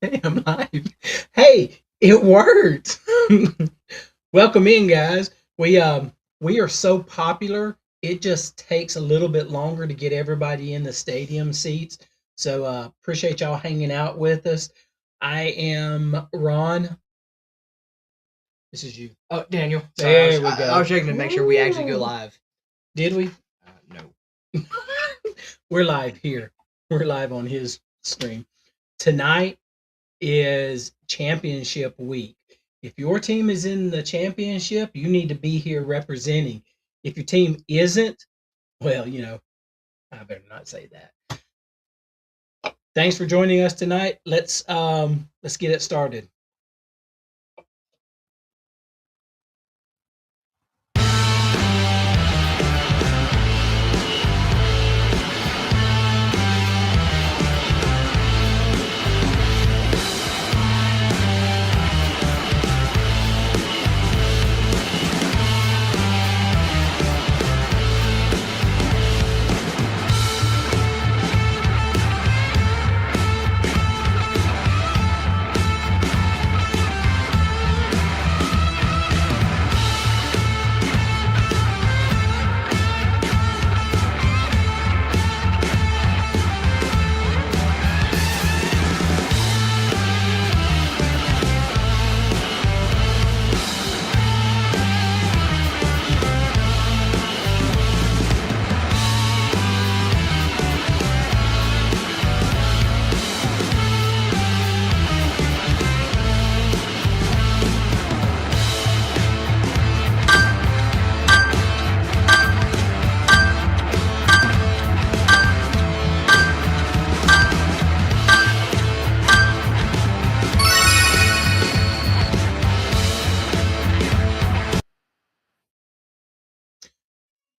Hey, I'm live. Hey, it worked. Welcome in, guys. We are so popular. It just takes a little bit longer to get everybody in the stadium seats. So appreciate y'all hanging out with us. I am Ron. This is you. Oh, Daniel. Sorry, there we go. I was checking to make sure we actually go live. Did we? No. We're live here. We're live on his stream. Tonight is championship week. If your team is in the championship, you need to be here representing. If your team isn't, well, I better not say that. Thanks for joining us tonight. Let's get it started.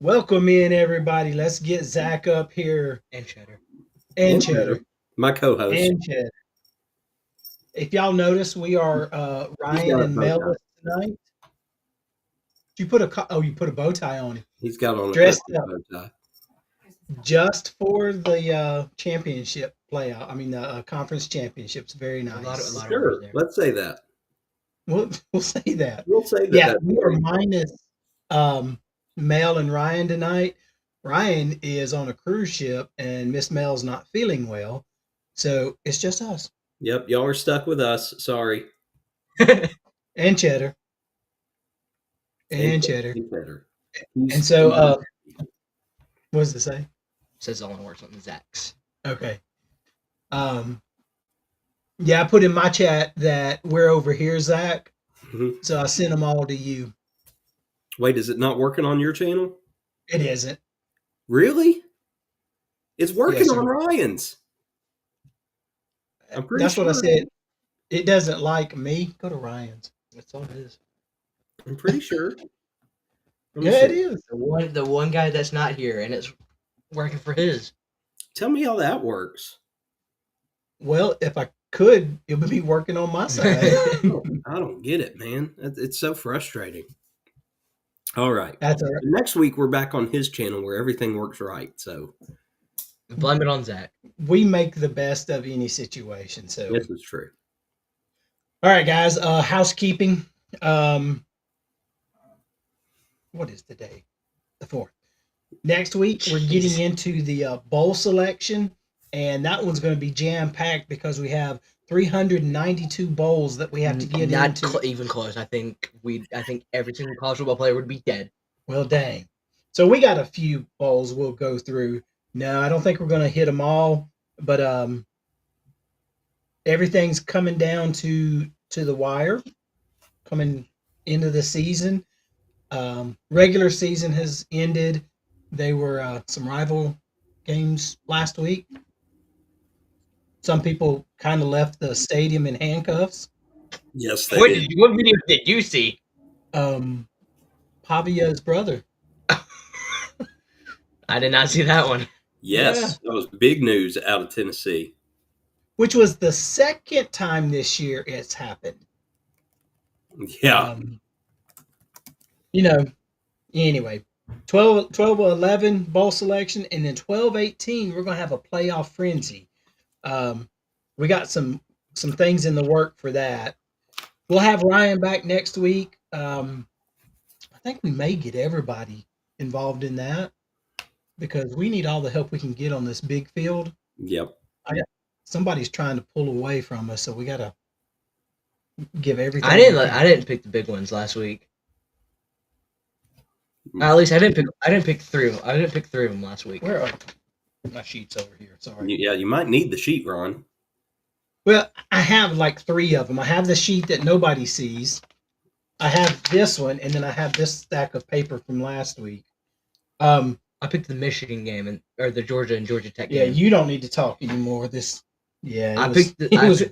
Welcome in, everybody. Let's get Zach up here. And Cheddar. And Cheddar. My co-host. And Cheddar. If y'all notice, we are Ryan and Mel tonight. You put a bow tie on him. He's got on dressed a up bow tie. Just for the championship playoff. I mean, the conference championships. Very nice. A lot Sure, of there. let's say that. We'll say that. We'll say that. Yeah, we are minus Mel and Ryan tonight. Ryan is on a cruise ship, and Miss Mel's not feeling well, so it's just us. Yep, y'all are stuck with us. Sorry. And Cheddar. And Cheddar. And so, what does it say? It says it only works on the Zacks. Okay. Yeah, I put in my chat that we're over here, Zach. Mm-hmm. So I sent them all to you. Wait, is it not working on your channel? It isn't. Really? It's working Yes, on Ryan's. I'm pretty That's sure. what I said. It doesn't like me. Go to Ryan's. That's all it is. I'm pretty sure. Yeah, it is. The one guy that's not here, and it's working for his. Tell me how that works. Well, if I could, it would be working on my side. I don't get it, man. It's so frustrating. All right. That's all right. Next week, we're back on his channel where everything works right. So blame it on Zach. We make the best of any situation. So this is true. All right, guys. Housekeeping. What is the day? The 4th. Next week, we're getting into the bowl selection, and that one's going to be jam-packed because we have 392 bowls that we have to get into. Not even close. I think every single college football player would be dead. Well, dang. So we got a few bowls we'll go through. No, I don't think we're going to hit them all, but everything's coming down to the wire, coming into the season. Regular season has ended. They were some rival games last week. Some people kind of left the stadium in handcuffs. Yes, they did. What video did you see? Pavia's brother. I did not see that one. Yes, That was big news out of Tennessee. Which was the second time this year it's happened. Yeah. Anyway, 12-11 bowl selection, and then 12-18, we're going to have a playoff frenzy. We got some some things in the work for that. We'll have Ryan back next week. I think we may get everybody involved in that because we need all the help we can get on this big field. Yep. Somebody's trying to pull away from us, so we got to give everything. I didn't pick the big ones last week. At least I didn't pick three. I didn't pick three of them last week. Where are my sheets over here? Sorry. Yeah, you might need the sheet, Ron. Well, I have like three of them. I have the sheet that nobody sees. I have this one, and then I have this stack of paper from last week. I picked the Michigan game or the Georgia and Georgia Tech game. Yeah, you don't need to talk anymore. It was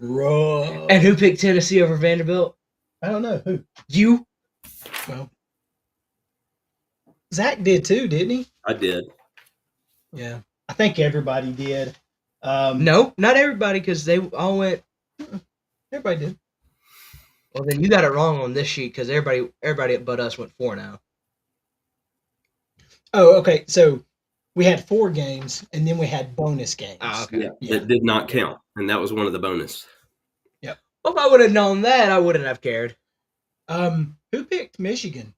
rough. And who picked Tennessee over Vanderbilt? I don't know who. You? Well, Zach did too, didn't he? I did. Yeah, I think everybody did. No, not everybody, because they all went. Everybody did. Well, then you got it wrong on this sheet because everybody but us went 4-0. Oh, okay. So we had 4 games, and then we had bonus games. Okay. Yeah. That did not count, and that was one of the bonus. Yep. Well, if I would have known that, I wouldn't have cared. Who picked Michigan?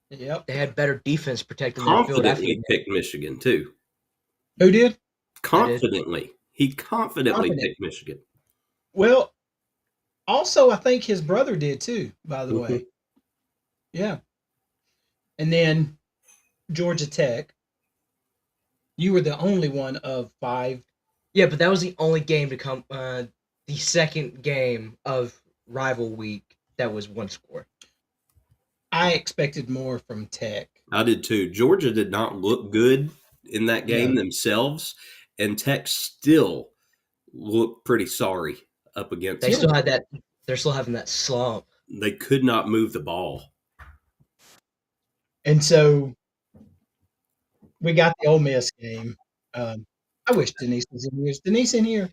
Yep. They had better defense protecting their field. Confidently picked Michigan too. Who did? Confidently. He confidently picked Michigan. Well, also, I think his brother did too, by the way. Yeah. And then Georgia Tech. You were the only one of 5. Yeah, but that was the only game to come. The second game of rival week that was 1 score. I expected more from Tech. I did too. Georgia did not look good in that game themselves, and Tech still looked pretty sorry up against. They still had that. They're still having that slump. They could not move the ball. And so we got the Ole Miss game. I wish Denise was in here. Is Denise in here?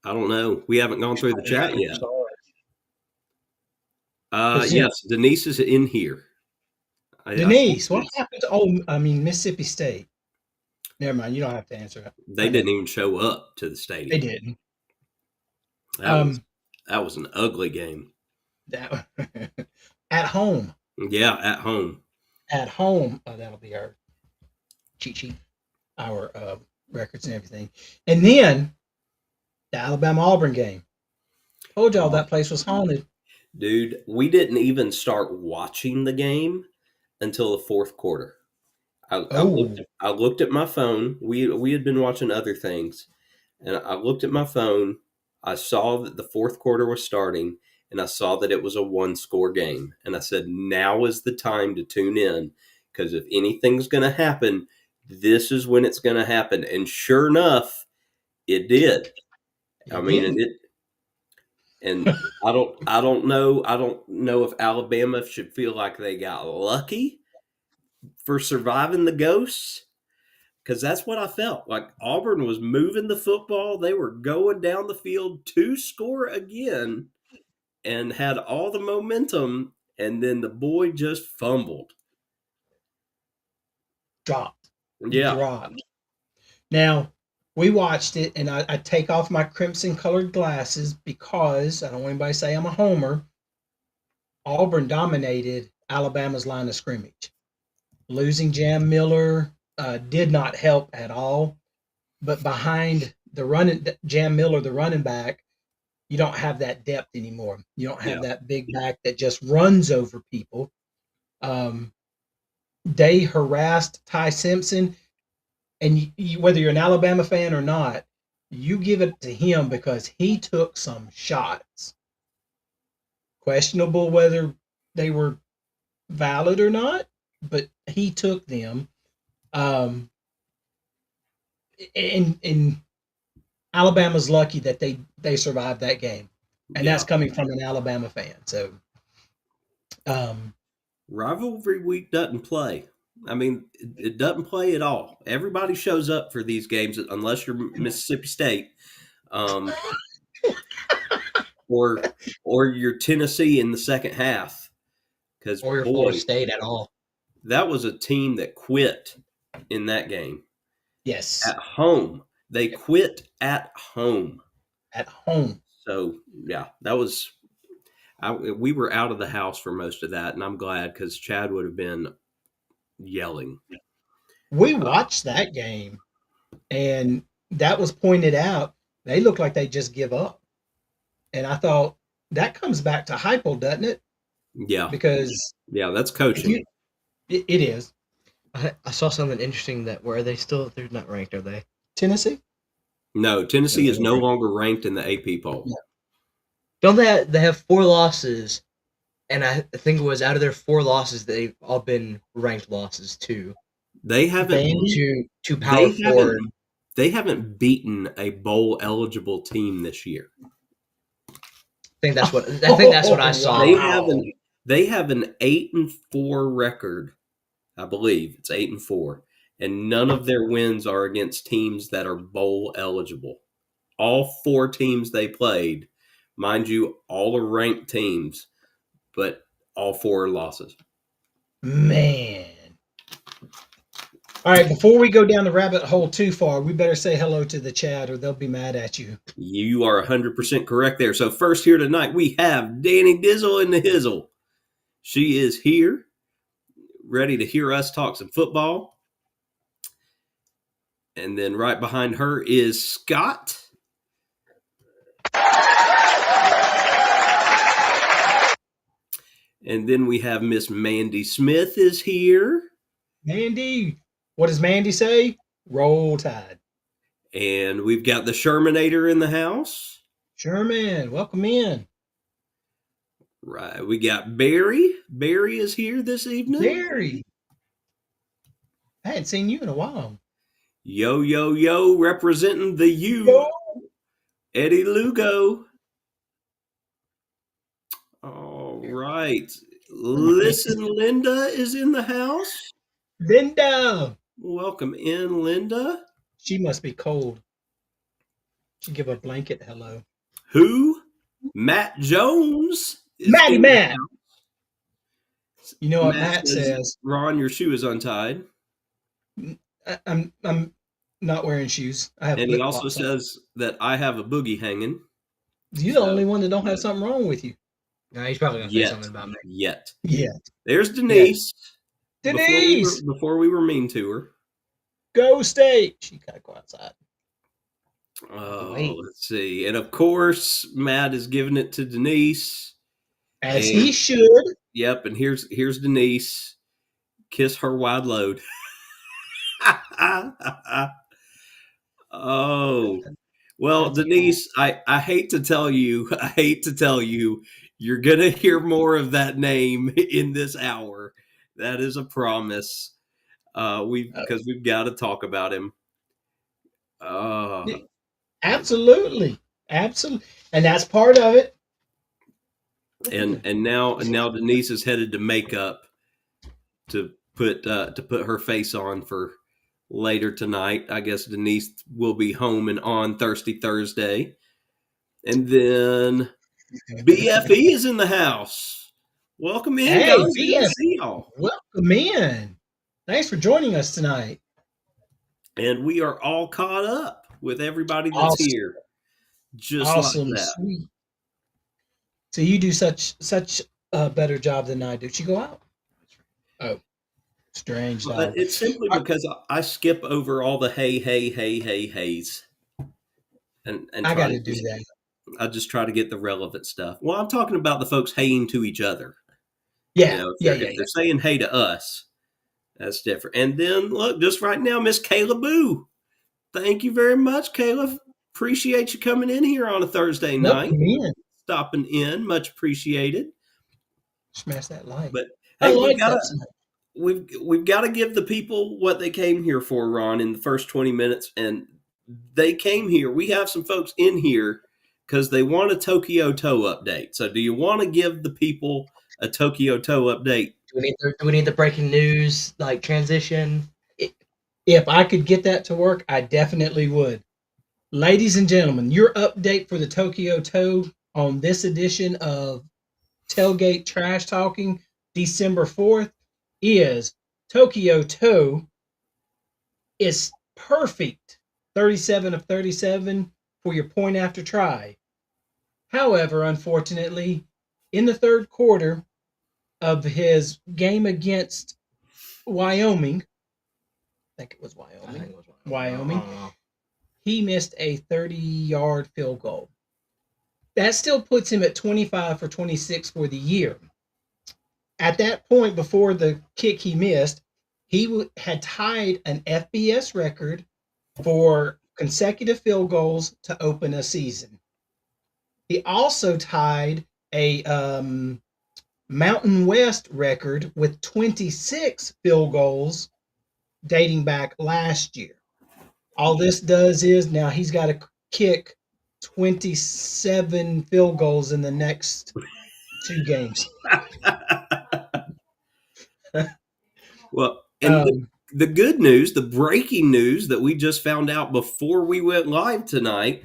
I don't know. We haven't gone through the chat yet. Sorry. Yes, Denise is in here. Denise, what happened to Mississippi State? Never mind. You don't have to answer that. They didn't even show up to the stadium. They didn't. That was an ugly game. At home. Yeah, at home. At home. Oh, that'll be our cheat sheet, our records and everything. And then the Alabama-Auburn game. Told y'all that place was haunted. Dude, we didn't even start watching the game until the 4th quarter. I looked at my phone. We had been watching other things, and I looked at my phone. I saw that the 4th quarter was starting, and I saw that it was a 1-score game. And I said, now is the time to tune in, because if anything's going to happen, this is when it's going to happen. And sure enough, it did. I mean, and I don't know if Alabama should feel like they got lucky for surviving the ghosts, because that's what I felt like. Auburn was moving the football. They were going down the field to score again and had all the momentum, and then the boy just fumbled. Dropped. Yeah. Dropped. Now, we watched it, and I take off my crimson-colored glasses because I don't want anybody to say I'm a homer. Auburn dominated Alabama's line of scrimmage. Losing Jam Miller did not help at all. But behind Jam Miller, the running back, you don't have that depth anymore. You don't have that big back that just runs over people. They harassed Ty Simpson. And whether you're an Alabama fan or not, you give it to him because he took some shots. Questionable whether they were valid or not, but he took them. And Alabama's lucky that they survived that game. And that's coming from an Alabama fan. So rivalry week doesn't play. I mean, it doesn't play at all. Everybody shows up for these games unless you're Mississippi State, or you're Tennessee in the second half. Or your Florida State at all. That was a team that quit in that game. Yes. At home. They quit at home. At home. So yeah, that was. We were out of the house for most of that, and I'm glad because Chad would have been yelling. We watched that game, and that was pointed out. They look like they just give up. And I thought that comes back to Heupel, doesn't it? Yeah, Because yeah, that's if you, coaching. it is I saw something interesting that where are they still? They're not ranked, are they? Tennessee. No, Tennessee is no longer ranked in the AP poll. Yeah. Don't they have 4 losses? And I think it was out of their 4 losses, they've all been ranked losses too. They haven't. Vandy? To Power They Four. haven't. They haven't beaten a bowl eligible team this year. I think that's what I saw. They have an. They have an 8-4 record. I believe it's 8-4, and none of their wins are against teams that are bowl eligible. All 4 teams they played, mind you, all are ranked teams, but all 4 are losses. Man. All right, before we go down the rabbit hole too far, we better say hello to the chat or they'll be mad at you. You are 100% correct there. So first here tonight, we have Danny Dizzle in the Hizzle. She is here, ready to hear us talk some football. And then right behind her is Scott. And then we have Miss Mandy Smith is here. Mandy, what does Mandy say? Roll Tide. And we've got the Shermanator in the house. Sherman, welcome in. Right. We got Barry. Barry is here this evening. Barry. I hadn't seen you in a while. Yo, yo, yo, representing the U. Yo. Eddie Lugo. All right. Listen, Linda is in the house. Linda. Welcome in, Linda. She must be cold. She give a blanket hello. Who? Matt Jones. Matty Matt. You know what Matt says, says? Ron, your shoe is untied. I'm not wearing shoes. I have. And he also says that I have a boogie hanging. You're the only one that don't have something wrong with you. No, he's probably gonna say something about me. Yet. There's Denise. Denise. Before we were mean to her. Go State. She gotta go outside. Oh, let's see. And of course, Matt is giving it to Denise. As he should. Yep, and here's Denise. Kiss her wide load. Oh. Well, that's Denise, cool. I hate to tell you, you're going to hear more of that name in this hour. That is a promise. Because we've got to talk about him. Absolutely. Absolutely. And that's part of it. And now Denise is headed to makeup to put her face on for later tonight. I guess Denise will be home and on Thirsty Thursday. And then BFE is in the house. Welcome in, hey, guys. BF, good to see y'all. Welcome in. Thanks for joining us tonight. And we are all caught up with everybody that's here. Just like that. Sweet. So you do such a better job than I do. Did she go out? Oh. Strange. But it's simply because I skip over all the heys. And I got to do that. I just try to get the relevant stuff. Well, I'm talking about the folks haying to each other. Yeah. If they're saying hey to us, that's different. And then look, just right now, Miss Kayla Boo. Thank you very much, Kayla. Appreciate you coming in here on a Thursday night. Stopping in, much appreciated. Smash that like. But hey, we've got to give the people what they came here for, Ron, in the first 20 minutes. And they came here. We have some folks in here because they want a Tokyo Toe update. So do you want to give the people a Tokyo Toe update? Do we need the breaking news, like transition? If I could get that to work, I definitely would. Ladies and gentlemen, your update for the Tokyo Toe on this edition of Tailgate Trash Talking, December 4th, is Tokyo Toe is perfect. 37 of 37 for your point after try. However, unfortunately, in the third quarter of his game against Wyoming, I think it was I Wyoming. think it was Wyoming. I don't know. He missed a 30-yard field goal. That still puts him at 25 for 26 for the year. At that point, before the kick he missed, he had tied an FBS record for consecutive field goals to open a season. He also tied a Mountain West record with 26 field goals dating back last year. All this does is now he's got to kick 27 field goals in the next 2 games. Well, and Um, the good news, the breaking news that we just found out before we went live tonight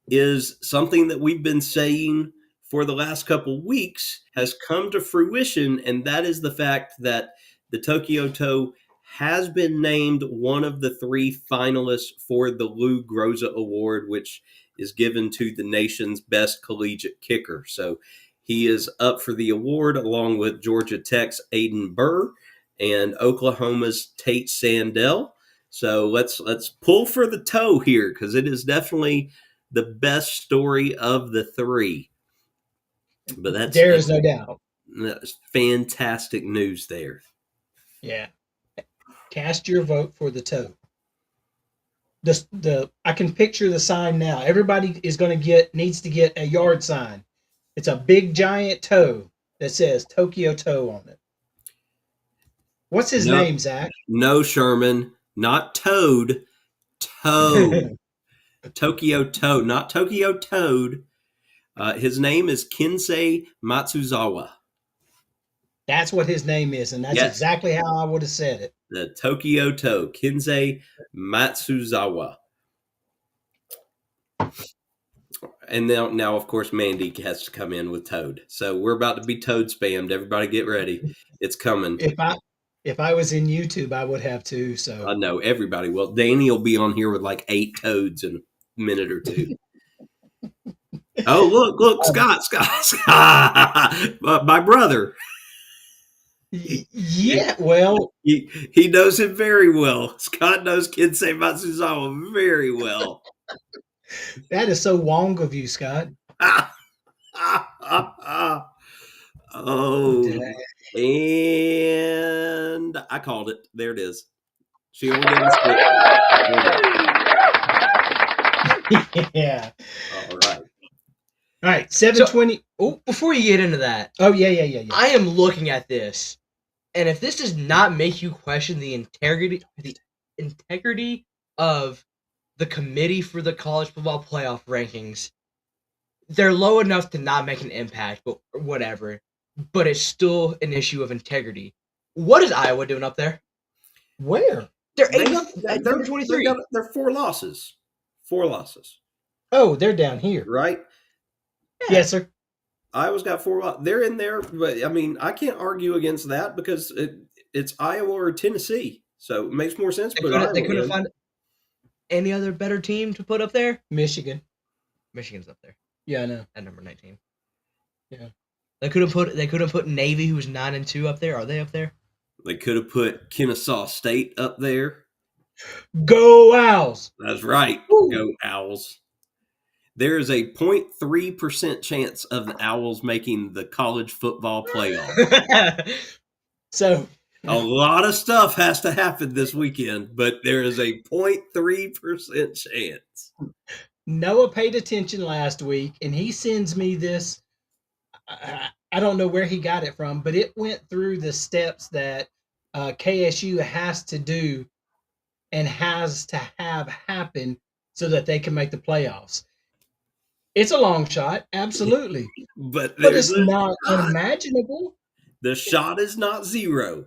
is something that we've been saying for the last couple weeks has come to fruition, and that is the fact that the Tokyo Toe has been named one of the 3 finalists for the Lou Groza Award, which is given to the nation's best collegiate kicker. So he is up for the award along with Georgia Tech's Aiden Burr and Oklahoma's Tate Sandell. So let's pull for the toe here because it is definitely the best story of the 3. But there is no doubt. that's fantastic news there. Yeah. Cast your vote for the toe. The I can picture the sign now. Everybody is going to needs to get a yard sign. It's a big giant toe that says Tokyo Toe on it. What's his No, name, Zach? no, Sherman, not Toad, Toe. Tokyo Toe, not Tokyo Toad. His name is Kinsei Matsuzawa. That's what his name is, and that's Yes. exactly how I would have said it. The Tokyo Toe, Kinsei Matsuzawa. And now, of course, Mandy has to come in with Toad. So we're about to be Toad spammed. Everybody get ready. It's coming. If I was in YouTube, I would have too. So I know everybody will. Danny will be on here with like 8 Toads in a minute or 2. Oh, look, Scott, my brother. Yeah, well, He knows him very well. Scott knows Kinsei Matsuzawa very well. that is so wrong of you, Scott. Oh, and I called it. There it is. She only gave us Yeah. All right. All right, 720. Oh, before you get into that, Oh, yeah. I am looking at this, and if this does not make you question the integrity of the committee for the college football playoff rankings, they're low enough to not make an impact, but whatever. But it's still an issue of integrity. What is Iowa doing up there? Where? They're at number 23. They're 4 losses. 4 losses. Oh, they're down here. Right? Yes, sir. Iowa's got 4. They're in there, but I mean, I can't argue against that because it's Iowa or Tennessee, so it makes more sense. They couldn't find any other better team to put up there. Michigan. Michigan's up there. Yeah, I know. At number 19. Yeah. They couldn't put Navy, who's 9-2, up there. Are they up there? They could have put Kennesaw State up there. Go Owls! That's right. Woo. Go Owls. There is a 0.3% chance of the Owls making the college football playoff. So a lot of stuff has to happen this weekend, but there is a 0.3% chance. Noah paid attention last week, and he sends me this. I don't know where he got it from, but it went through the steps that KSU has to do and has to have happen so that they can make the playoffs. It's a long shot, absolutely. But it's not unimaginable. The shot is not 0.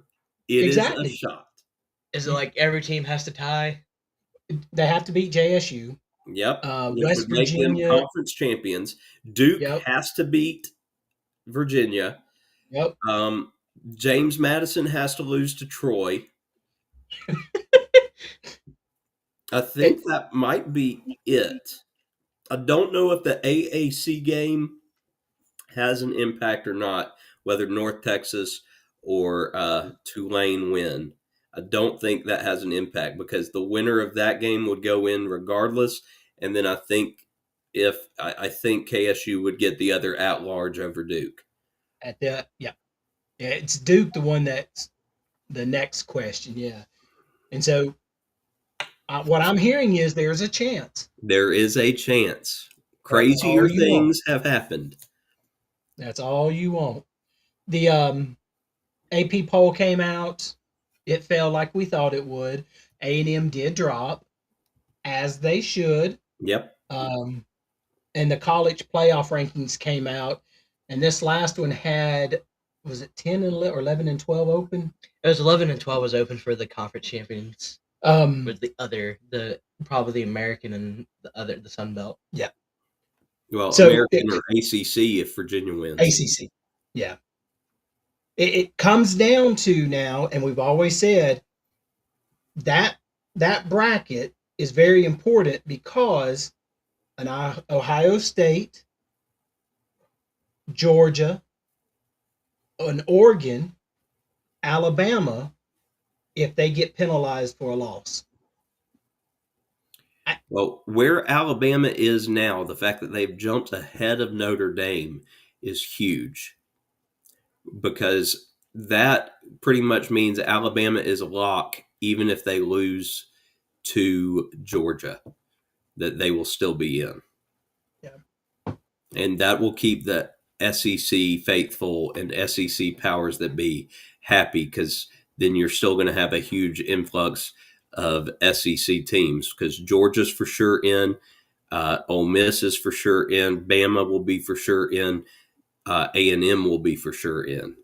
It exactly. is a shot. Is it like every team has to tie? They have to beat JSU. Yep. West Virginia. Conference champions. Duke Yep. has to beat Virginia. Yep. James Madison has to lose to Troy. I think that might be it. I don't know if the AAC game has an impact or not, whether North Texas or Tulane win. I don't think that has an impact because the winner of that game would go in regardless. And then I think I think KSU would get the other at large over Duke. Yeah, it's Duke, the one that's the next question. Yeah, and so what I'm hearing is there's a chance. There is a chance. That's all Crazier you want. things have happened. That's all you want. The AP poll came out. It fell like we thought it would. A&M did drop, as they should. Yep. And the college playoff rankings came out, and this last one had, was it 10 and 11 or 11 and 12 open? It was 11 and 12 was open for the conference champions. With probably the American and the Sun Belt. Yeah. Well, so American or ACC if Virginia wins. ACC. Yeah. It comes down to now, and we've always said that bracket is very important because an Ohio State, Georgia, an Oregon, Alabama, if they get penalized for a loss. Well, where Alabama is now, the fact that they've jumped ahead of Notre Dame is huge because that pretty much means Alabama is a lock even if they lose to Georgia, that they will still be in. Yeah. And that will keep the SEC faithful and SEC powers that be happy because then you're still going to have a huge influx of SEC teams because Georgia's for sure in, Ole Miss is for sure in, Bama will be for sure in, A&M will be for sure in.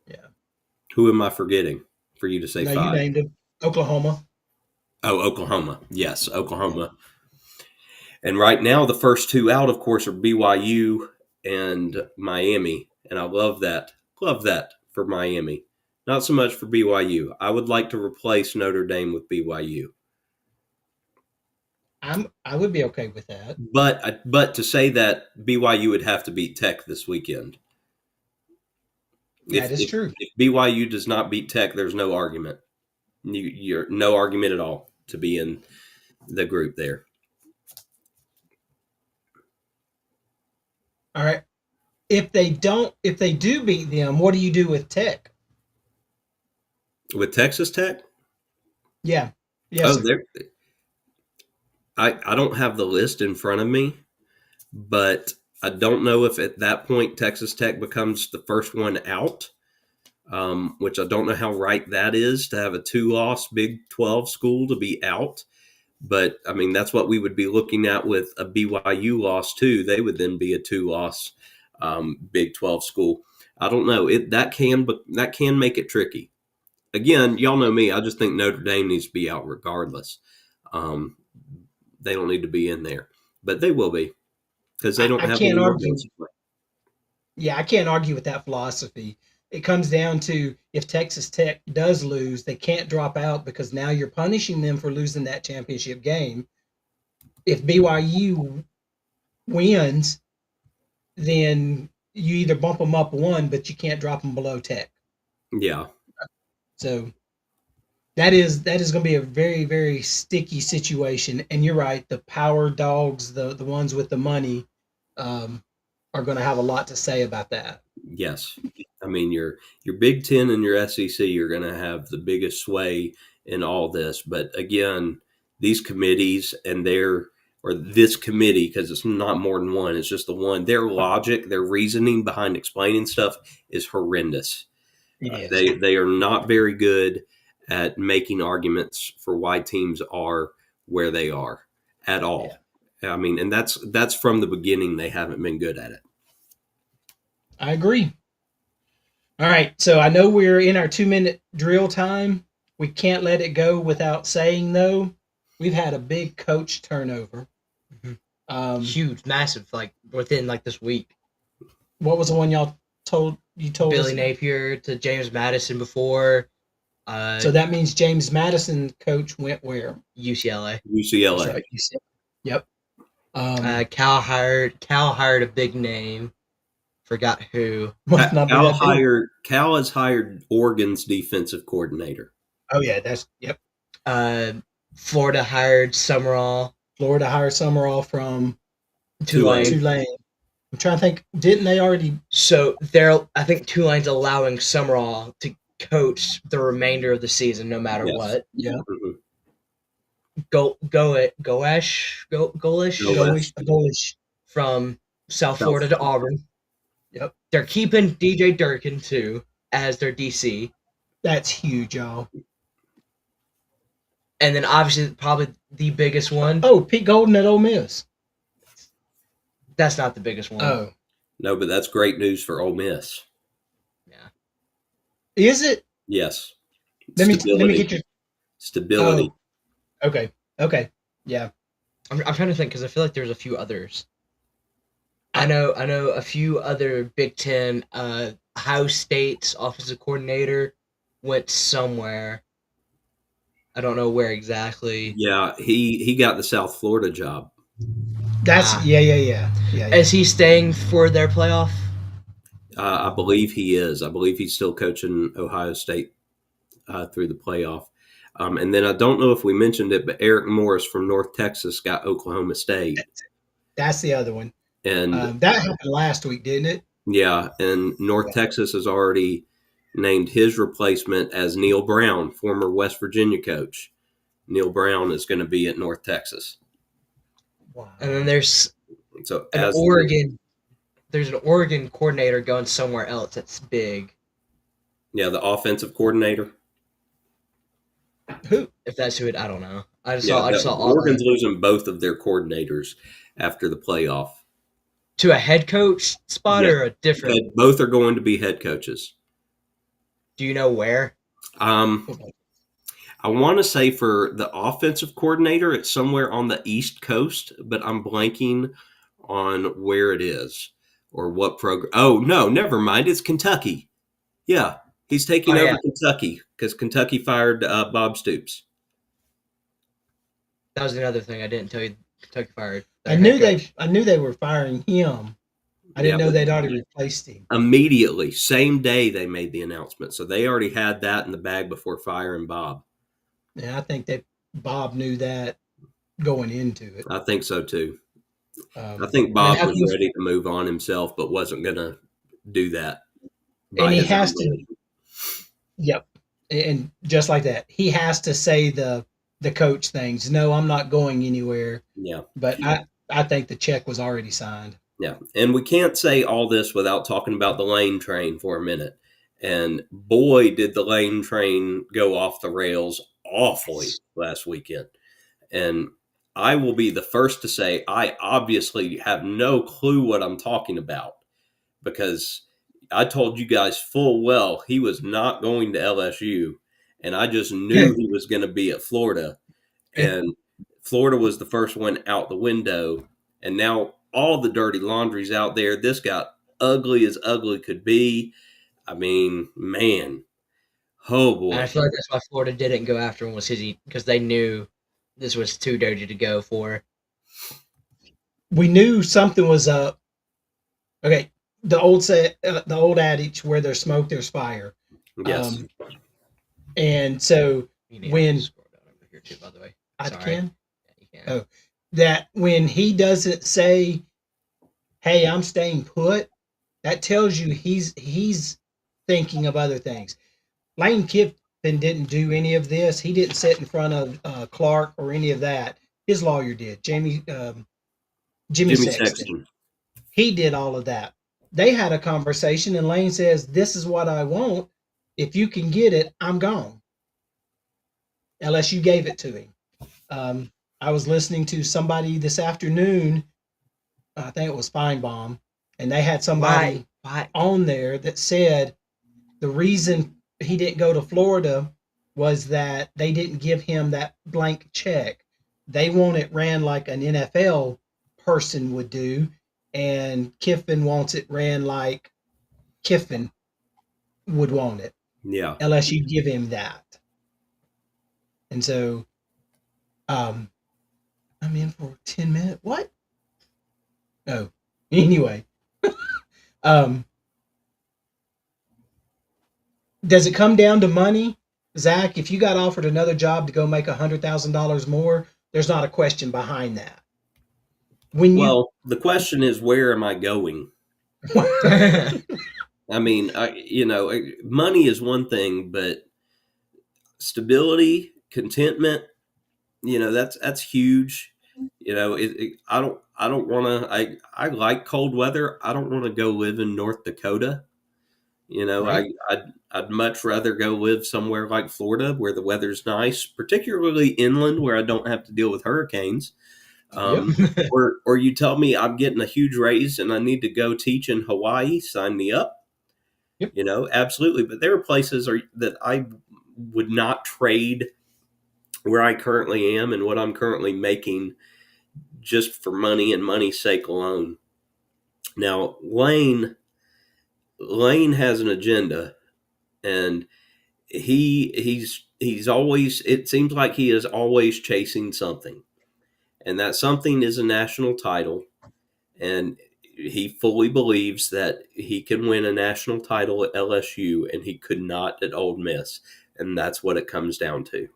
Yeah. Who am I forgetting for you to say no, 5? You named it. Oklahoma. Oh, Oklahoma. Yes, Oklahoma. And right now, the first two out, of course, are BYU and Miami. And I love that. Love that for Miami. Not so much for BYU. I would like to replace Notre Dame with BYU. I would be okay with that. But to say that BYU would have to beat Tech this weekend. That is true. If BYU does not beat Tech, there's no argument. You're no argument at all to be in the group there. All right. If they do beat them, what do you do with Tech? With Texas Tech? Yeah. Yes. I don't have the list in front of me, but I don't know if at that point Texas Tech becomes the first one out, which I don't know how right that is to have a 2-loss Big 12 school to be out. But, I mean, that's what we would be looking at with a BYU loss, too. They would then be a 2-loss Big 12 school. I don't know. That can make it tricky. Again, y'all know me. I just think Notre Dame needs to be out regardless. They don't need to be in there. But they will be because they don't have any more games to play. Yeah, I can't argue with that philosophy. It comes down to if Texas Tech does lose, they can't drop out because now you're punishing them for losing that championship game. If BYU wins, then you either bump them up one, but you can't drop them below Tech. Yeah. So that is going to be a very, very sticky situation. And you're right, the power dogs, the ones with the money, are going to have a lot to say about that. Yes. I mean, your Big Ten and your SEC are going to have the biggest sway in all this. But again, these committees and this committee, because it's not more than one, it's just the one, their logic, their reasoning behind explaining stuff is horrendous. They are not very good at making arguments for why teams are where they are at all. Yeah. I mean, and that's from the beginning. They haven't been good at it. I agree. All right. So I know we're in our 2-minute drill time. We can't let it go without saying, though, we've had a big coach turnover. Mm-hmm. Huge, massive, like within like this week. What was the one y'all told Billy us? Napier to James Madison before. So that means James Madison coach went where? UCLA. UCLA. Yep. Cal hired a big name. Forgot who. Must not be that big. Cal has hired Oregon's defensive coordinator. Oh yeah, that's yep. Florida hired Summerall. Florida hired Summerall from Tulane. Tulane. I'm trying to think. Didn't they already? So I think Tulane's allowing Summerall to coach the remainder of the season, no matter what. Yeah. Mm-hmm. Golish from South Florida to Auburn. Yep. They're keeping DJ Durkin too as their DC. That's huge, y'all. And then obviously probably the biggest one. Oh, Pete Golden at Ole Miss. That's not the biggest one. Oh. No, but that's great news for Ole Miss. Yeah. Is it? Yes. Let me get your stability. Oh. Okay. Yeah. I'm trying to think because I feel like there's a few others. I know a few other Big Ten. Ohio State's offensive coordinator went somewhere. I don't know where exactly. Yeah, he got the South Florida job. That's yeah. Is he staying for their playoff? I believe he is. I believe he's still coaching Ohio State through the playoff. And then I don't know if we mentioned it, but Eric Morris from North Texas got Oklahoma State. That's the other one. And that happened last week, didn't it? Yeah, and North Texas has already named his replacement as Neil Brown, former West Virginia coach. Neil Brown is going to be at North Texas. Wow. And then there's There's an Oregon coordinator going somewhere else that's big. Yeah, the offensive coordinator. Who? If that's who it, I don't know. I just saw Oregon's losing both of their coordinators after the playoff. To a head coach spot or a different? Both are going to be head coaches. Do you know where? I want to say for the offensive coordinator, it's somewhere on the East Coast, but I'm blanking on where it is or what program. Oh, no, never mind. It's Kentucky. Yeah, he's taking over Kentucky because Kentucky fired Bob Stoops. That was another thing I didn't tell you. Kentucky fired. I knew they were firing him. I didn't know they'd already replaced him. Immediately, same day they made the announcement. So they already had that in the bag before firing Bob. Yeah, I think that Bob knew that going into it. I think so too. I think Bob was ready to move on himself, but wasn't going to do that. And he has to. Yep. And just like that, he has to say the coach things. No, I'm not going anywhere. Yeah. But I think the check was already signed. Yeah. And we can't say all this without talking about the Lane train for a minute. And boy, did the Lane train go off the rails awfully last weekend. And I will be the first to say I obviously have no clue what I'm talking about because I told you guys full well he was not going to LSU, and I just knew he was going to be at Florida. And Florida was the first one out the window, and now all the dirty laundry's out there. This got ugly as ugly could be. I mean, man. Oh, boy. And I feel like that's why Florida didn't go after him because they knew this was too dirty to go for. We knew something was up. Okay, the old adage, where there's smoke, there's fire. Yes. And so when scroll down over here too, by the way. I Sorry. can. Yeah, you can. Oh, that when he doesn't say, "Hey, I'm staying put," that tells you he's thinking of other things. Lane Kiffin didn't do any of this. He didn't sit in front of Clark or any of that. His lawyer did. Jimmy Sexton. He did all of that. They had a conversation, and Lane says, "This is what I want. If you can get it, I'm gone." LSU gave it to him. I was listening to somebody this afternoon. I think it was Feinbaum, and they had somebody on there that said the reason he didn't go to Florida was that they didn't give him that blank check. They want it ran like an NFL person would do, and Kiffin wants it ran like Kiffin would want it. Yeah. LSU give him that. And so I'm in for 10 minutes. What? Oh, anyway. Um, does it come down to money, Zach? If you got offered another job to go make $100,000 more, there's not a question behind that. When you Well, the question is, where am I going? I mean, money is one thing, but stability, contentment, that's huge. I don't want to. I like cold weather. I don't want to go live in North Dakota. right? I'd much rather go live somewhere like Florida where the weather's nice, particularly inland where I don't have to deal with hurricanes. Yep. Or you tell me I'm getting a huge raise and I need to go teach in Hawaii, sign me up. Yep. Absolutely. But there are places that I would not trade where I currently am and what I'm currently making just for money and money's sake alone. Now, Lane has an agenda, and he's always, it seems like he is always chasing something, and that something is a national title, and he fully believes that he can win a national title at LSU and he could not at Ole Miss, and that's what it comes down to.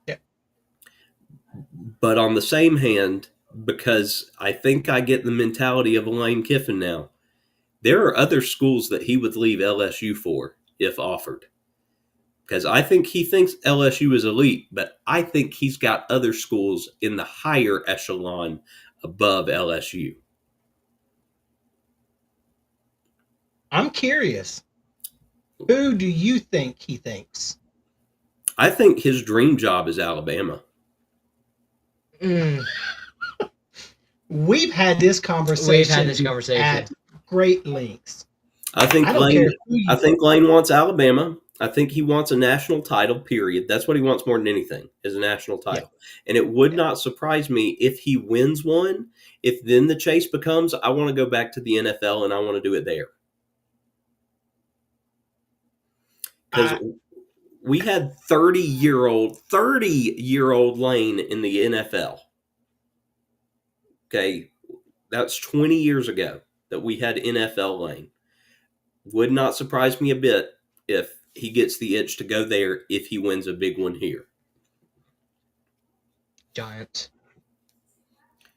Yeah. But on the same hand, because I think I get the mentality of Lane Kiffin now, there are other schools that he would leave LSU for if offered. Because I think he thinks LSU is elite, but I think he's got other schools in the higher echelon above LSU. I'm curious. Who do you think he thinks? I think his dream job is Alabama. Mm, We've had this conversation at great lengths. I think I don't care who you I think Lane wants Alabama. I think he wants a national title, period. That's what he wants more than anything, is a national title. And it would not surprise me if he wins one, if then the chase becomes, I want to go back to the NFL and I want to do it there. Because we had 30-year-old Lane in the NFL. Okay, that's 20 years ago that we had NFL Lane. Would not surprise me a bit if he gets the itch to go there if he wins a big one here. Giants.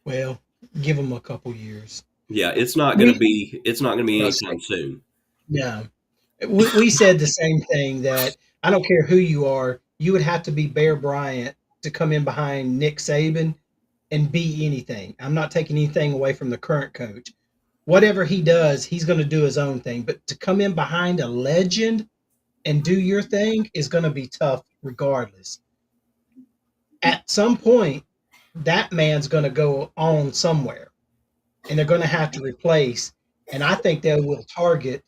Well, give him a couple years. Yeah, it's not going to be anytime soon. No. We said the same thing, that I don't care who you are, you would have to be Bear Bryant to come in behind Nick Saban and be anything. I'm not taking anything away from the current coach. Whatever he does, he's going to do his own thing. But to come in behind a legend and do your thing is going to be tough regardless. At some point, that man's going to go on somewhere and they're going to have to replace. And I think they will target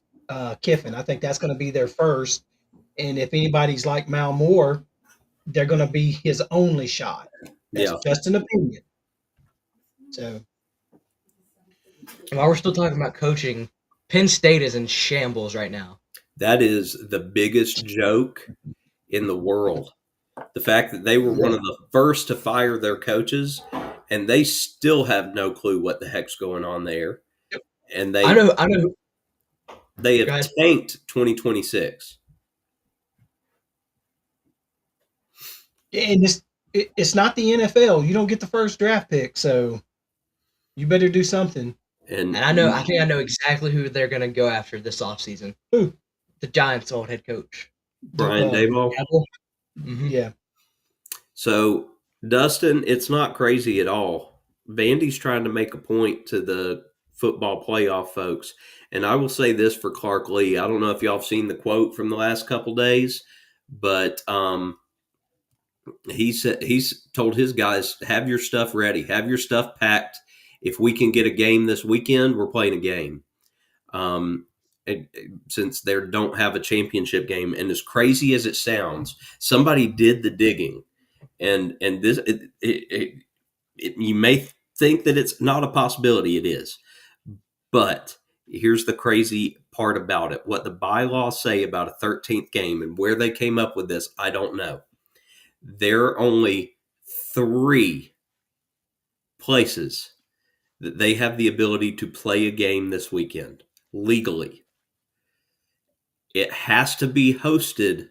Kiffin. I think that's going to be their first. And if anybody's like Mal Moore, they're going to be his only shot. That's just an opinion. So, while we're still talking about coaching, Penn State is in shambles right now. That is the biggest joke in the world. The fact that they were one of the first to fire their coaches, and they still have no clue what the heck's going on there. And I know. They have tanked 2026. and it's not the NFL. You don't get the first draft pick, so you better do something. And I think I know exactly who they're going to go after this offseason. Who? The Giants' old head coach, Brian Daboll. Mm-hmm. Yeah. So, Dustin, it's not crazy at all. Vandy's trying to make a point to the football playoff folks. And I will say this for Clark Lee. I don't know if y'all have seen the quote from the last couple days, but he's told his guys, have your stuff ready, have your stuff packed. If we can get a game this weekend, we're playing a game. And since they don't have a championship game, and as crazy as it sounds, somebody did the digging, and this you may think that it's not a possibility. It is, but here's the crazy part about it: what the bylaws say about a 13th game and where they came up with this, I don't know. There are only 3 places that they have the ability to play a game this weekend legally. It has to be hosted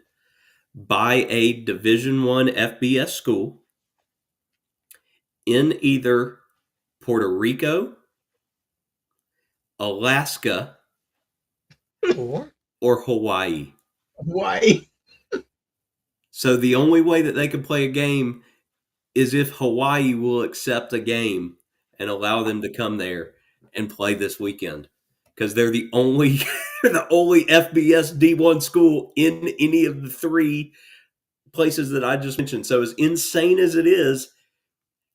by a Division I FBS school in either Puerto Rico, Alaska, or Hawaii. Hawaii. So the only way that they can play a game is if Hawaii will accept a game and allow them to come there and play this weekend, because they're the only the only FBS D1 school in any of the three places that I just mentioned. So as insane as it is,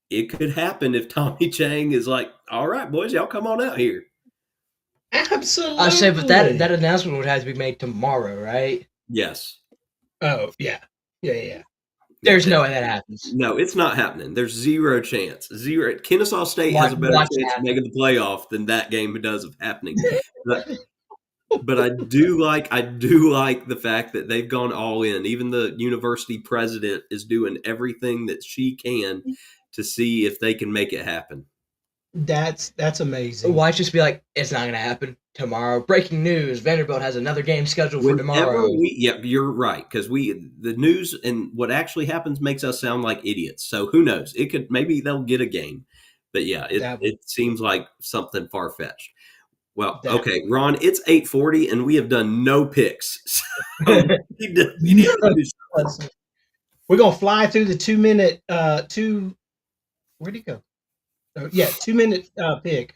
it could happen if Tommy Chang is like, "All right, boys, y'all come on out here." Absolutely. I say, but that announcement would have to be made tomorrow, right? Yes. Oh, yeah. Yeah. There's no way that happens. No, it's not happening. There's zero chance. Zero. Kennesaw State has a better chance of making the playoff than that game does of happening. But I do like the fact that they've gone all in. Even the university president is doing everything that she can to see if they can make it happen. That's amazing. Why just be like, it's not going to happen tomorrow? Breaking news: Vanderbilt has another game scheduled for tomorrow. You're right, because the news and what actually happens makes us sound like idiots. So who knows? It could, maybe they'll get a game, but yeah, it seems like something far fetched. Well, okay, Ron, it's 8:40 and we have done no picks. So we're gonna fly through the 2 minute where'd he go? 2 minute pick.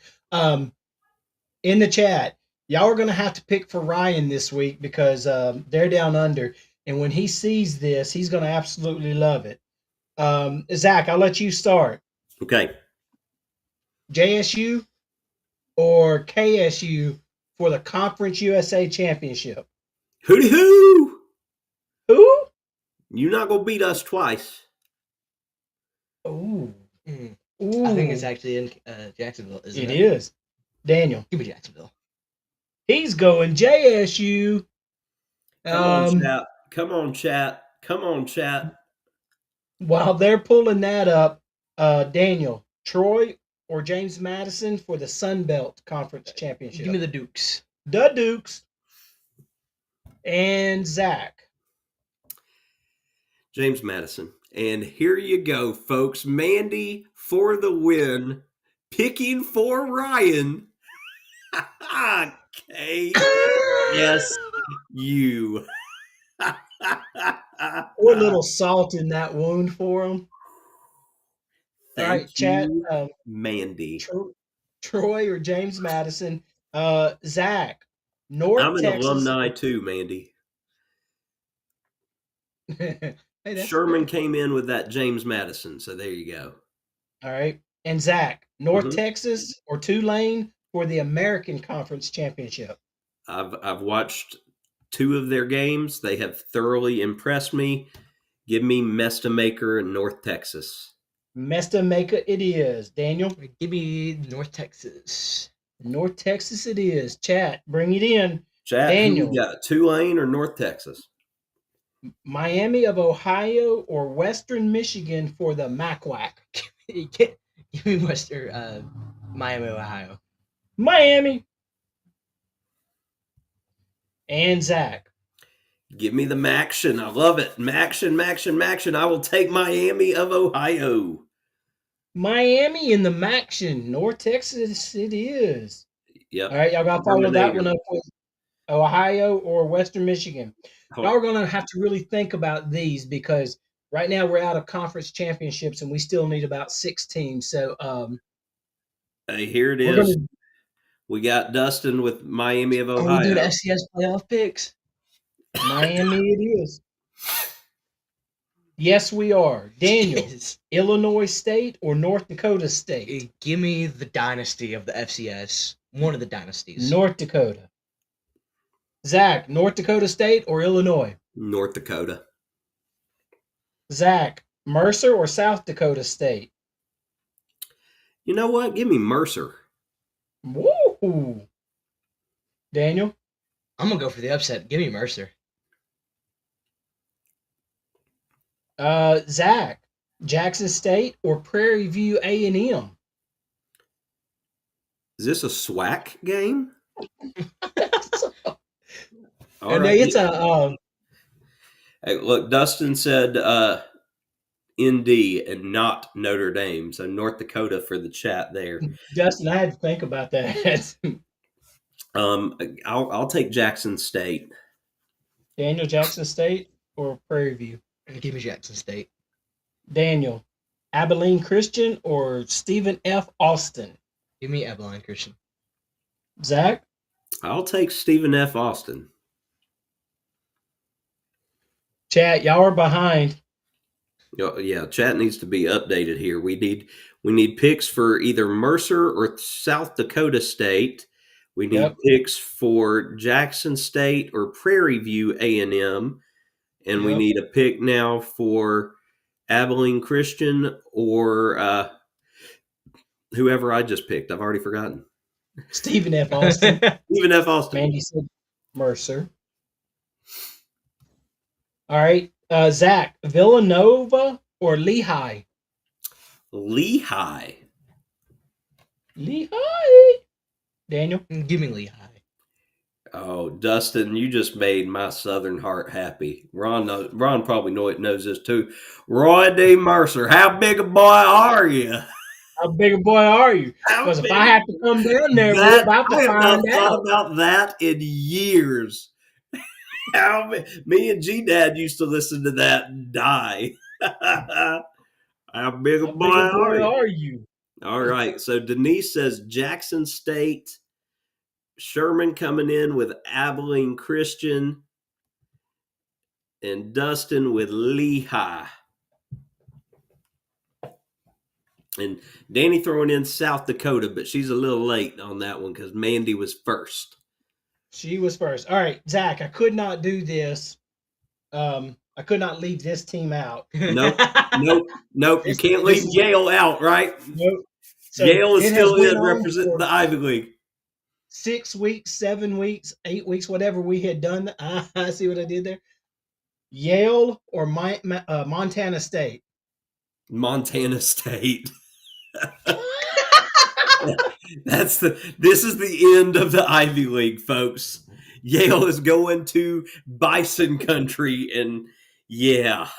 In the chat, y'all are gonna have to pick for Ryan this week because they're down under, and when he sees this, he's gonna absolutely love it. Zach, I'll let you start. Okay. JSU or KSU for the Conference USA Championship? Hooty hoo! Who? You're not gonna beat us twice. Ooh. Ooh. I think it's actually in Jacksonville, isn't it? It is. Daniel. Give me Jacksonville. He's going JSU. Come on, chat. While they're pulling that up, Daniel, Troy or James Madison for the Sun Belt Conference Championship? Give me the Dukes. The Dukes. And Zach. James Madison. And here you go, folks. Mandy for the win. Picking for Ryan. Okay. Yes, you. Pour a little salt in that wound for him. Thank All right, chat. Mandy. Troy or James Madison. Zach. North I'm an Texas. alumni too, Mandy. Hey, Sherman came in with that James Madison, so there you go. All right. And Zach, North Texas or Tulane for the American Conference Championship? I've watched 2 of their games. They have thoroughly impressed me. Give me Mestamaker and North Texas. Mestamaker it is. Daniel? Give me North Texas. North Texas it is. Chat, bring it in. Chat, Daniel. Who you got, Tulane or North Texas? Miami of Ohio or Western Michigan for the MACWAC? Give me Miami, Ohio. Miami. And Zach. Give me the Maction. I love it. Maction. I will take Miami of Ohio. Miami in the Maction. North Texas it is. Yep. All right, y'all got to follow that one up with Ohio or Western Michigan. Y'all are going to have to really think about these because right now we're out of conference championships and we still need about 6 teams. So, hey, here it is. We got Dustin with Miami of Ohio. Are we doing FCS playoff picks? Miami it is. Yes, we are. Daniel, Illinois State or North Dakota State? Give me the dynasty of the FCS. One of the dynasties. North Dakota. Zach, North Dakota State or Illinois? North Dakota. Zach, Mercer or South Dakota State? You know what? Give me Mercer. Woo! Daniel? I'm going to go for the upset. Give me Mercer. Zach, Jackson State or Prairie View A&M? Is this a SWAC game? All And right. it's a Hey, look, Dustin said ND and not Notre Dame. So North Dakota for the chat there. Justin. I had to think about that. I'll take Jackson State. Daniel, Jackson State or Prairie View? Give me Jackson State. Daniel, Abilene Christian or Stephen F. Austin? Give me Abilene Christian. Zach? I'll take Stephen F. Austin. Chat, y'all are behind. Yeah, chat needs to be updated here. We need picks for either Mercer or South Dakota State. We need picks for Jackson State or Prairie View A&M, and we need a pick now for Abilene Christian or whoever I just picked. I've already forgotten. Stephen F. Austin. Stephen F. Austin. Mandy said Mercer. All right. Zach, Villanova or Lehigh? Lehigh. Lehigh. Daniel? Give me Lehigh. Oh, Dustin, you just made my Southern heart happy. Ron probably knows this too. Roy D. Mercer, how big a boy are you? How big a boy are you? Because if I have to come down there, we're about to find out. I have not thought about that in years. Me and G-Dad used to listen to that and die. How big a boy are you? All right, so Denise says Jackson State. Sherman coming in with Abilene Christian. And Dustin with Lehigh. And Danny throwing in South Dakota, but she's a little late on that one because Mandy was first. She was first. All right, Zach, I could not do this. I could not leave this team out. Nope. You can't leave Yale out, right? Nope. So Yale is still in representing the Ivy League. 6 weeks, 7 weeks, 8 weeks, whatever we had done. I see what I did there. Yale or Montana State? Montana State. This is the end of the Ivy League, folks. Yale is going to Bison Country, and yeah.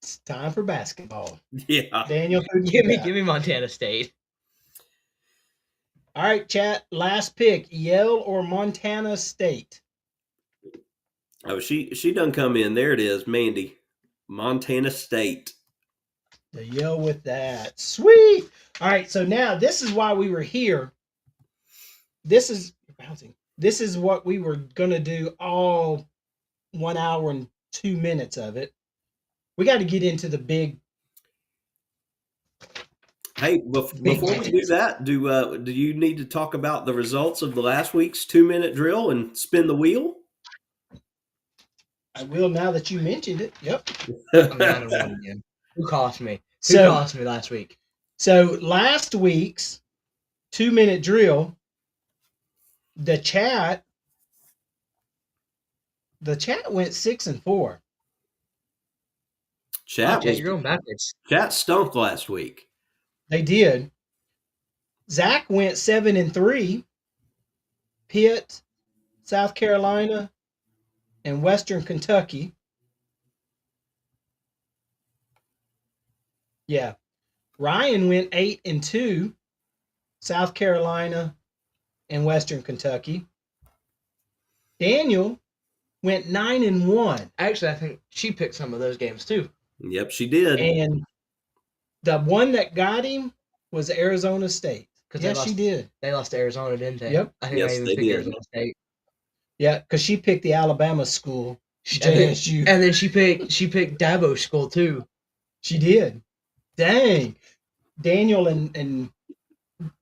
It's time for basketball. Yeah. Daniel, give me Montana State. All right, chat. Last pick: Yale or Montana State. Oh, she done come in. There it is, Mandy. Montana State. The Yale with that. Sweet. All right, so now this is why we were here. This is what we were gonna do all 1 hour and 2 minutes of it. We got to get into the big. Hey, before we do that, do you need to talk about the results of the last week's 2-minute drill and spin the wheel? I will now that you mentioned it. Yep. I'm down to one again. Who cost me? Who cost me last week? So last week's 2-minute drill, the chat went 6-4. Chat, you're going backwards. Chat stunk last week. They did. Zach went 7-3. Pitt, South Carolina, and Western Kentucky. Yeah. Ryan went 8-2. South Carolina and Western Kentucky. Daniel went 9-1. Actually, I think she picked some of those games too. Yep, she did. And the one that got him was Arizona State. Yes, she did. They lost to Arizona, didn't they? Yep. I think I even picked Arizona State. Yeah, because she picked the Alabama school, JSU. And then she picked Dabo school too. She did. Dang. Daniel and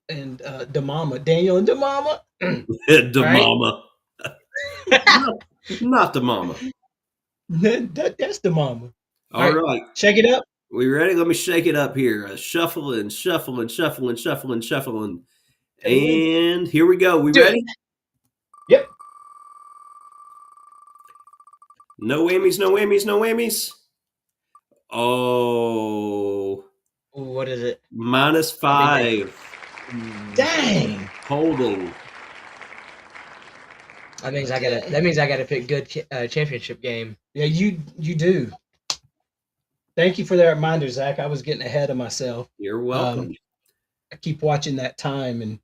DeMama. Daniel and DeMama. DeMama. Not DeMama. That's DeMama. All right. Shake it up. We ready? Let me shake it up here. Shuffling. And here we go. We ready? Yep. No whammies. Oh. What is it? -5. Dang. Holding. That means I gotta pick good championship game. Yeah, you do. Thank you for that reminder, Zach. I was getting ahead of myself. You're welcome. I keep watching that time, and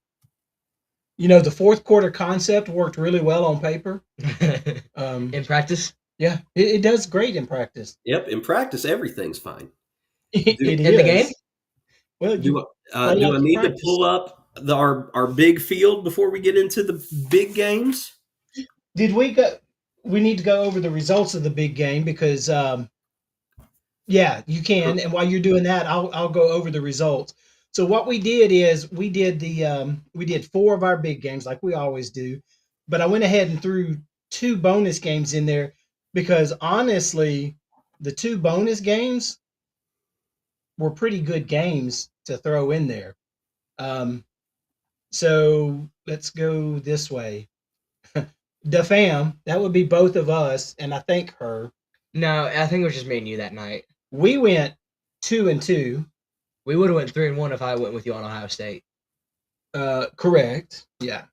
the fourth quarter concept worked really well on paper. In practice? Yeah, it does great in practice. Yep, in practice, everything's fine. It In is. the game? Well, Do you play I like need to practice. pull up our big field before we get into the big games? Did we go? We need to go over the results of the big game because, yeah, you can. And while you're doing that, I'll go over the results. So what we did is we did four of our big games like we always do, but I went ahead and threw two bonus games in there because honestly, the two bonus games were pretty good games to throw in there. Um, so let's go this way. The fam, that would be both of us, and I think her. No, I think it was just me and you that night. We went 2-2. We would have went 3-1 if I went with you on Ohio State. Correct. Yeah.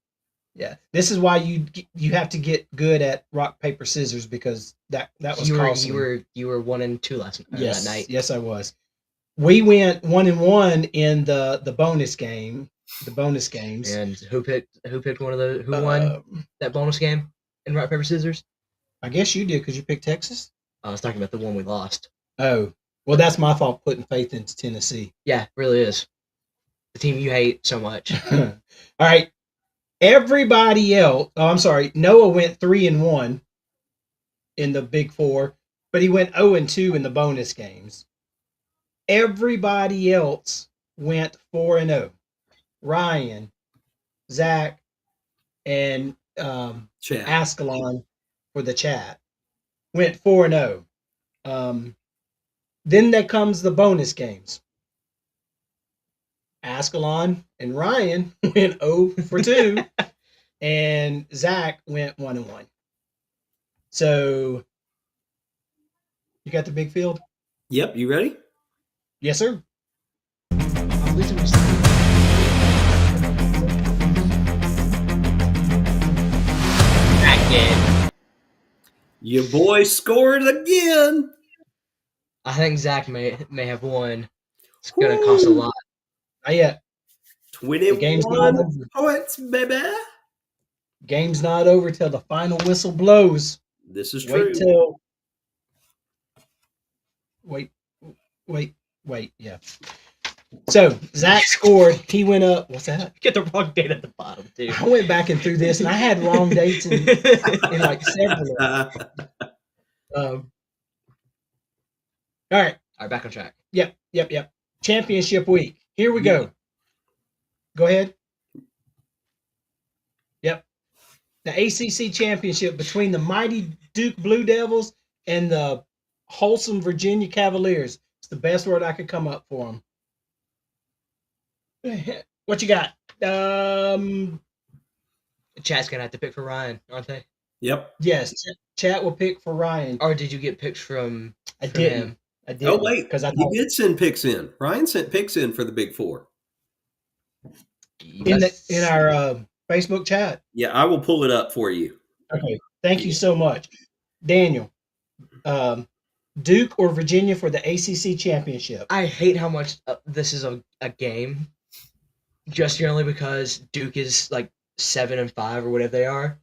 This is why you have to get good at rock paper scissors because that was costly. You were 1-2 that night. Yes, I was. We went 1-1 in the bonus game, the bonus games. And who picked one of the who won that bonus game in rock paper scissors? I guess you did because you picked Texas. I was talking about the one we lost. Oh, well, that's my fault putting faith into Tennessee. Yeah, it really is. The team you hate so much. All right. Everybody else, I'm sorry, Noah went 3-1 in the Big Four, but he went 0-2 in the bonus games. Everybody else went 4-0. Ryan, Zach, and Ascalon for the chat went 4-0. Then there comes the bonus games. Ascalon and Ryan went 0-2, and Zach went 1-1. So, you got the big field? Yep, you ready? Yes, sir. Your boy scored again. I think Zach may have won. It's going to cost a lot. Not yet. 21 points, baby. Game's not over till the final whistle blows. This is true. Wait. Yeah. So Zach scored. He went up. What's that? Get the wrong date at the bottom, too. I went back and through this, and I had wrong dates in like several. All right, back on track. Yep. Championship week. Here we go. Go ahead. Yep. The ACC championship between the mighty Duke Blue Devils and the wholesome Virginia Cavaliers. It's the best word I could come up for them. What you got? Chat's gonna have to pick for Ryan, aren't they? Yep. Yes, Chat will pick for Ryan. Or did you get picks from? I didn't. Oh wait, because you did send picks in. Ryan sent picks in for the Big Four. In our Facebook chat. Yeah, I will pull it up for you. Okay, thank you so much, Daniel. Duke or Virginia for the ACC championship? I hate how much this is a game, just generally because Duke is like 7-5 or whatever they are,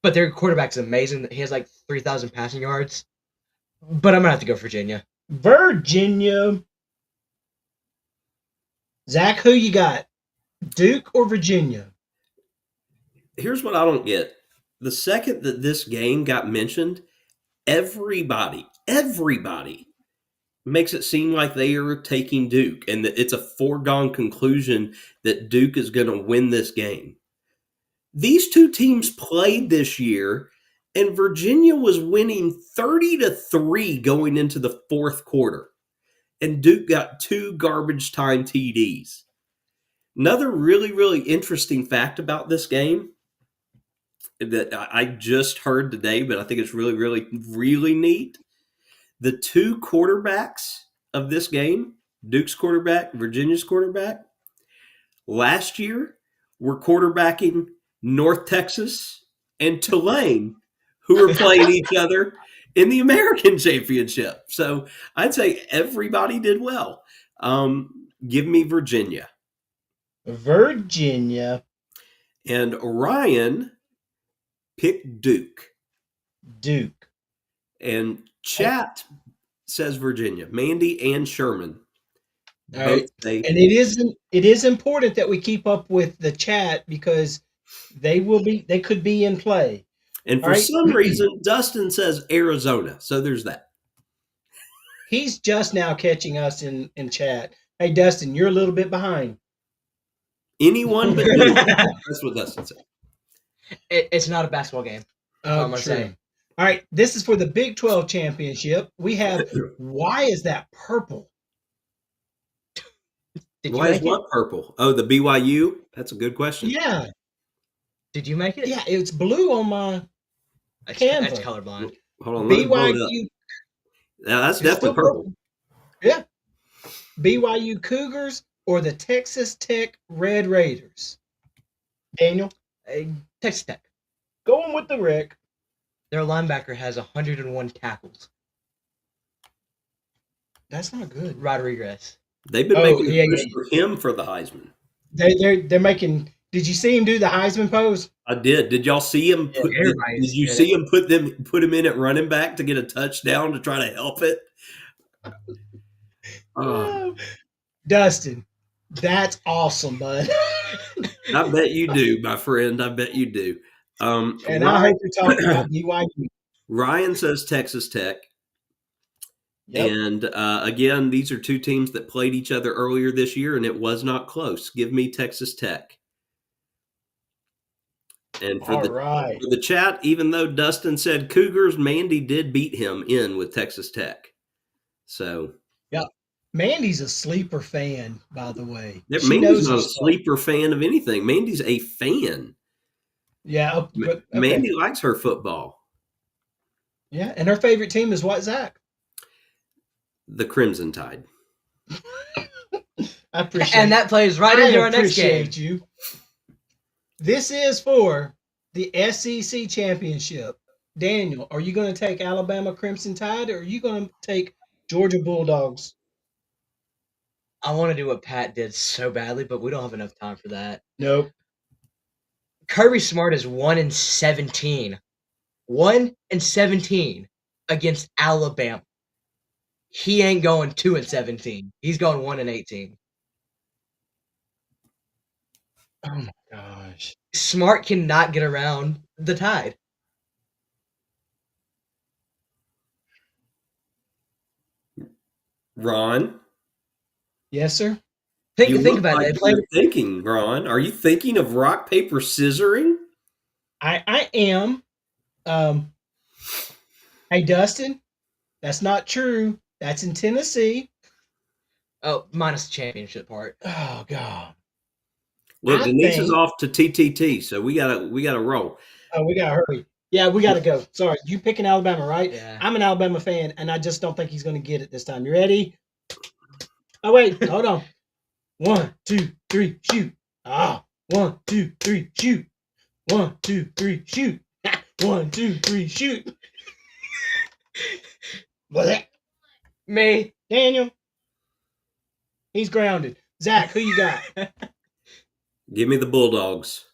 but their quarterback's amazing. He has like 3,000 passing yards, but I'm gonna have to go Virginia. Zach, who you got? Duke or Virginia? Here's what I don't get. The second that this game got mentioned, everybody makes it seem like they are taking Duke and that it's a foregone conclusion that Duke is going to win this game. These two teams played this year, and Virginia was winning 30-3 going into the fourth quarter, and Duke got 2 garbage time TDs. Another really, really interesting fact about this game that I just heard today, but I think it's really, really, really neat. The 2 quarterbacks of this game, Duke's quarterback, Virginia's quarterback, last year we're quarterbacking North Texas and Tulane, who are playing each other in the American Championship. So I'd say everybody did well. Give me Virginia. Virginia. And Ryan picked Duke. Duke. And chat says Virginia. Mandy and Sherman. All right. And it is important that we keep up with the chat because they could be in play. And for some reason, Dustin says Arizona. So there's that. He's just now catching us in chat. Hey, Dustin, you're a little bit behind. Anyone but me. That's what Dustin said. It's not a basketball game. Oh, true. All right, this is for the Big 12 championship. We have, why is that purple? Why is what purple? Oh, the BYU? That's a good question. Yeah. Did you make it? Yeah, it's blue on my canvas. That's colorblind. Hold on, let me blow it up. Yeah, that's definitely purple. Yeah. BYU Cougars or the Texas Tech Red Raiders? Daniel? Texas Tech. Going with the Rick. Their linebacker has 101 tackles. That's not good. Rodriguez. They've been making a push for him for the Heisman. They're making. Did you see him do the Heisman pose? I did. Did y'all see him? Did you see him put him in at running back to get a touchdown to try to help it? Dustin, that's awesome, bud. I bet you do, my friend. I bet you do. And Ryan, I hope you're talking about BYU. Ryan says Texas Tech. Yep. And again, these are two teams that played each other earlier this year, and it was not close. Give me Texas Tech. And for the chat, even though Dustin said Cougars, Mandy did beat him in with Texas Tech. So, yeah, Mandy's a sleeper fan, by the way. Mandy's not a sleeper fan of anything. Mandy's a fan. Yeah, okay. Mandy likes her football. Yeah, and her favorite team is what, Zach? The Crimson Tide. I appreciate and that plays right into our next game. You. This is for the SEC championship. Daniel, are you going to take Alabama Crimson Tide or are you going to take Georgia Bulldogs? I want to do what Pat did so badly, but we don't have enough time for that. Nope. Kirby Smart is 1-17. 1-17 against Alabama. He ain't going 2-17. He's going 1-18. Oh my gosh. Smart cannot get around the Tide. Ron? Yes, sir? Think about it. You're thinking, Ron. Are you thinking of rock, paper, scissoring? I am. Hey, Dustin, that's not true. That's in Tennessee. Oh, minus the championship part. Oh, God. Look, Denise is off to TTT, so we gotta roll. Oh, we gotta hurry. Yeah, we gotta go. Sorry, you picking Alabama, right? Yeah. I'm an Alabama fan, and I just don't think he's gonna get it this time. You ready? Oh wait, hold on. 1, 2, 3, shoot. 1, 2, 3, shoot. 1, 2, 3, shoot. 1, 2, 3, shoot. What? Me, Daniel. He's grounded. Zach, who you got? Give me the Bulldogs.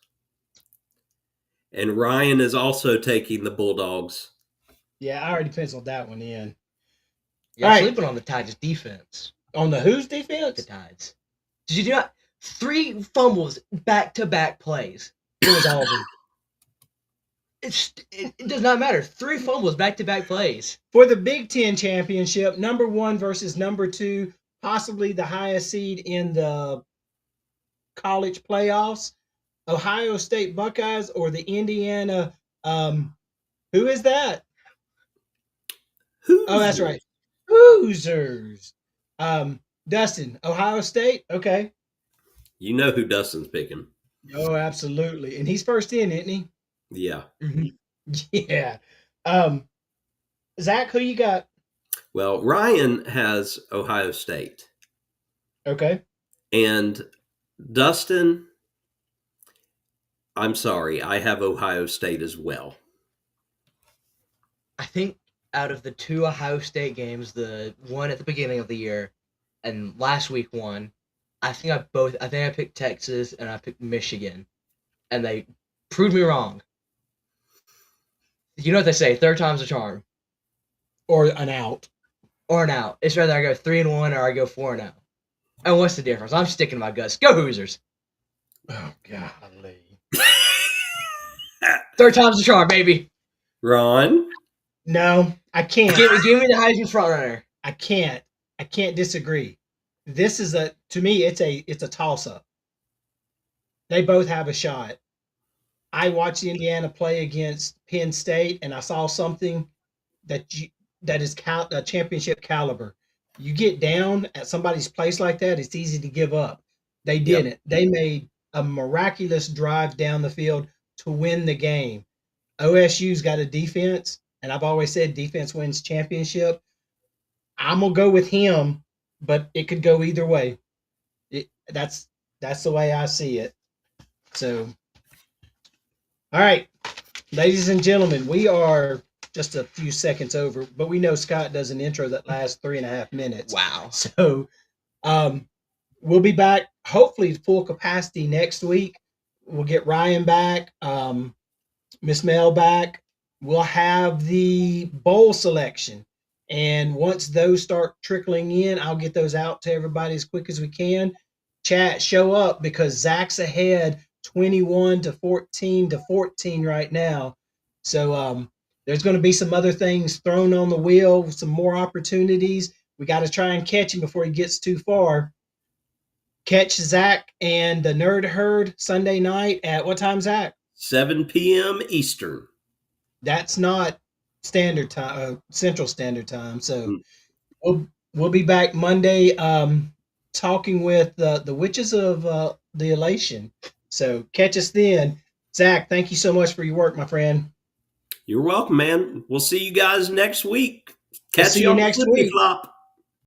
And Ryan is also taking the Bulldogs. Yeah, I already penciled that one in. Yeah, sleeping on the Tides' defense. On the whose defense? The Tides. Did you not? 3 fumbles back-to-back plays. It was all of them. It does not matter. 3 fumbles back-to-back plays. For the Big Ten championship, number 1 versus number 2, possibly the highest seed in the college playoffs, Ohio State Buckeyes or the Indiana, who is that? Hoosiers. Oh, that's right. Hoosiers. Dustin, Ohio State? Okay. You know who Dustin's picking. Oh, absolutely. And he's first in, isn't he? Yeah. Mm-hmm. Yeah. Zach, who you got? Well, Ryan has Ohio State. Okay. And Dustin, I'm sorry. I have Ohio State as well. I think out of the 2 Ohio State games, the one at the beginning of the year and last week one, I think I picked Texas and I picked Michigan, and they proved me wrong. You know what they say, third time's a charm. Or an out. Or an out. It's rather I go 3-1 or I go 4-0. And what's the difference? I'm sticking to my guts. Go Hoosiers. Oh, golly. Third time's a charm, baby. Ron? No, I can't. Give me the Heisman frontrunner. I can't disagree. This is to me, it's a toss up. They both have a shot. I watched Indiana play against Penn State, and I saw something that is a championship caliber. You get down at somebody's place like that, it's easy to give up. They didn't. Yep. They made a miraculous drive down the field to win the game. OSU's got a defense, and I've always said defense wins championship. I'm gonna go with him, but it could go either way. That's the way I see it. So, all right, ladies and gentlemen, we are just a few seconds over, but we know Scott does an intro that lasts 3.5 minutes. Wow. So, we'll be back hopefully full capacity next week. We'll get Ryan back, Miss Mel back. We'll have the bowl selection. And once those start trickling in, I'll get those out to everybody as quick as we can. Chat, show up because Zach's ahead 21-14 right now. So there's going to be some other things thrown on the wheel, some more opportunities. We got to try and catch him before he gets too far. Catch Zach and the Nerd Herd Sunday night at what time, Zach? 7 p.m. Eastern. That's not standard time, Central Standard Time. So we'll be back Monday talking with the Witches of the Elation. So catch us then. Zach, thank you so much for your work, my friend. You're welcome, man. We'll see you guys next week. Catch you next week. Flop.